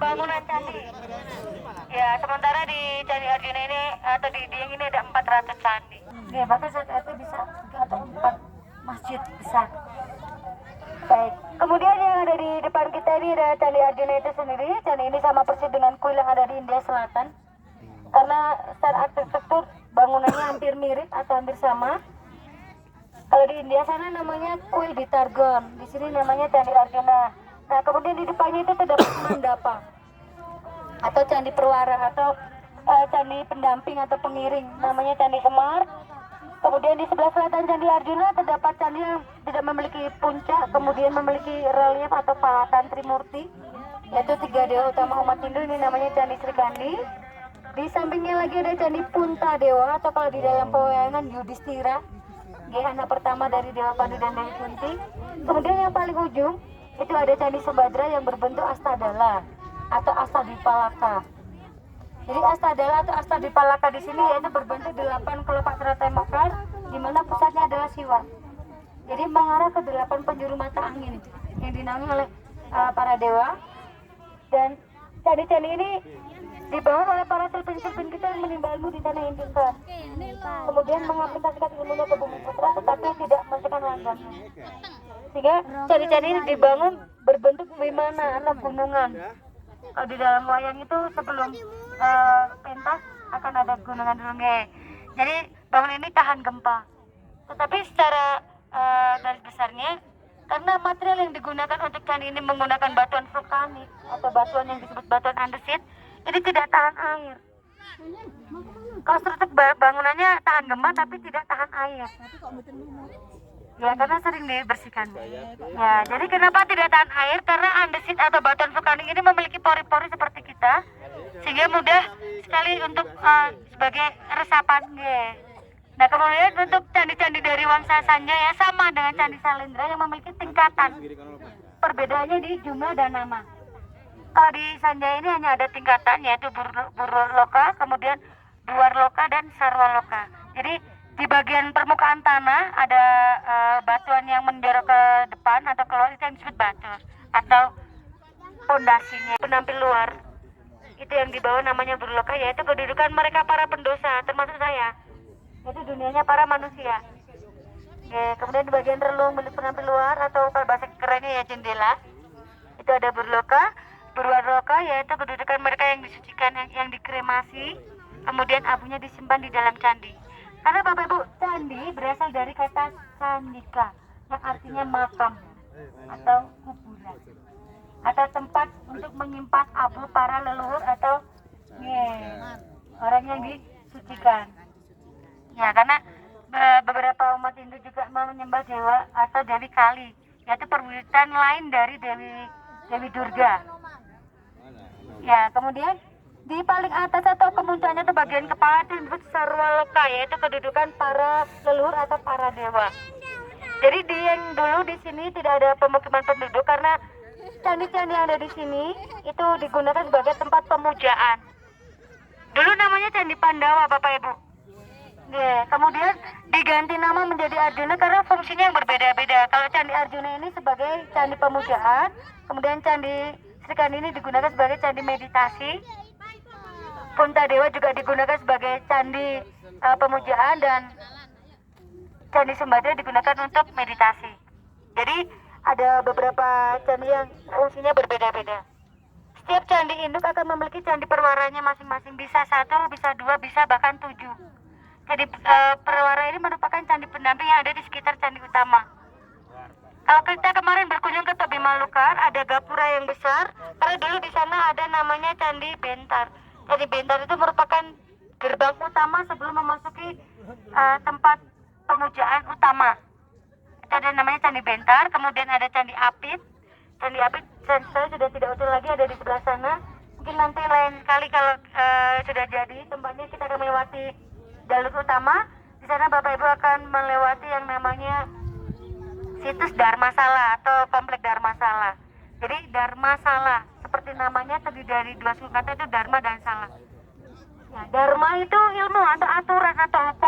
bangunan candi. Ya, sementara di Candi Arjuna ini atau di Dieng ini ada 400 candi. Ya, bahkan saat itu bisa 3 atau 4 masjid besar. Baik. Kemudian yang ada di depan kita ini ada Candi Arjuna itu sendiri. Candi ini sama persis dengan kuil yang ada di India Selatan. Karena secara arsitektur bangunannya hampir mirip atau hampir sama. Kalau di India sana namanya kuil di Targon, di sini namanya Candi Arjuna. Nah, kemudian di depannya itu terdapat mandapa atau candi perwara atau candi pendamping atau pengiring, namanya Candi Semar. Kemudian di sebelah selatan Candi Arjuna terdapat candi yang tidak memiliki puncak, kemudian memiliki relief atau pahatan Trimurti, yaitu 3 dewa utama umat Hindu, ini namanya Candi Srikandi. Di sampingnya lagi ada Candi Punta Dewa atau kalau di dalam pewayangan Yudhistira, anak pertama dari Dewa Pandu dan Dewi Kunti. Kemudian yang paling ujung itu ada Candi Subhadra yang berbentuk astadala atau astadipalaka. Jadi astadala atau astadipalaka di sini yaitu berbentuk 8 kelopak teratai mekar, di mana pusatnya adalah Siwa. Jadi mengarah ke 8 penjuru mata angin yang dinaungi oleh para dewa. Dan candi-candi ini dibangun oleh para silpin-silpin kita yang menimba ilmu di tanah Indika. Kemudian mengaplikasikan ilmunya ke bumi putra, tetapi tidak memasukkan langgangnya. Sehingga candi-candi ini dibangun berbentuk wimana atau gunungan. Kalau di dalam wayang itu sebelum pentas akan ada gunungan dulu. Jadi bangunan ini tahan gempa. Tetapi secara garis besarnya, karena material yang digunakan untuk candi ini menggunakan batuan vulkanik atau batuan yang disebut batuan andesit, ini tidak tahan air. Konstruksi bangunannya tahan gempa tapi tidak tahan air. Ya, karena sering dibersihkan. Ya, jadi kenapa tidak tahan air? Karena andesit atau batuan vulkanik ini memiliki pori-pori seperti kita, sehingga mudah sekali untuk sebagai resapan. Nah, kemudian untuk candi-candi dari Wangsa Sanja ya sama dengan Candi Salendra yang memiliki tingkatan. Perbedaannya di jumlah dan nama. Kalau di Sanjaya ini hanya ada tingkatan, yaitu Burloka, kemudian Duarloka dan Sarwaloka. Jadi di bagian permukaan tanah ada batuan yang mendorong ke depan atau keluar, itu yang disebut batur atau pondasinya. Penampil luar itu yang di bawah namanya Burloka, yaitu kedudukan mereka para pendosa, termasuk saya. Itu dunianya para manusia. Kemudian di bagian relung milik penampil luar atau kalau bahasa kerennya ya jendela, itu ada Burloka. Burwaroka yaitu kedudukan mereka yang disucikan, yang dikremasi, kemudian abunya disimpan di dalam candi. Karena Bapak Ibu, candi berasal dari kata sandika yang artinya makam atau kuburan atau tempat untuk menyimpan abu para leluhur atau orang yang disucikan. Ya, karena beberapa umat Hindu juga menyembah dewa atau Dewi Kali, yaitu perwujudan lain dari Dewi Durga. Ya, kemudian di paling atas atau kemuncaknya itu bagian kepala itu disebut Sarwaloka, yaitu kedudukan para leluhur atau para dewa. Jadi di yang dulu di sini tidak ada pemukiman penduduk karena candi-candi yang ada di sini itu digunakan sebagai tempat pemujaan. Dulu namanya Candi Pandawa, Bapak Ibu. Kemudian diganti nama menjadi Arjuna karena fungsinya yang berbeda-beda. Kalau Candi Arjuna ini sebagai candi pemujaan, kemudian Candi Srikandi ini digunakan sebagai candi meditasi. Punta Dewa juga digunakan sebagai candi pemujaan dan Candi Sumbadra digunakan untuk meditasi. Jadi ada beberapa candi yang fungsinya berbeda-beda. Setiap candi induk akan memiliki candi perwaranya masing-masing, bisa 1, bisa 2, bisa bahkan 7. Jadi perwara ini merupakan candi pendamping yang ada di sekitar candi utama. Kalau kita kemarin berkunjung ke Tobi Malukar, ada gapura yang besar. Karena dulu di sana ada namanya Candi Bentar. Candi Bentar itu merupakan gerbang utama sebelum memasuki tempat pemujaan utama. Itu ada namanya Candi Bentar. Kemudian ada Candi Apit. Candi Apit saya sudah tidak utuh lagi, ada di sebelah sana. Mungkin nanti lain kali kalau sudah jadi tempatnya kita akan melewati jalur utama. Di sana Bapak Ibu akan melewati yang namanya situs Dharmasala atau komplek Dharmasala. Jadi Dharmasala seperti namanya terdiri dari dua suku kata, itu Dharma dan Sala. Ya, Dharma itu ilmu atau aturan atau hukum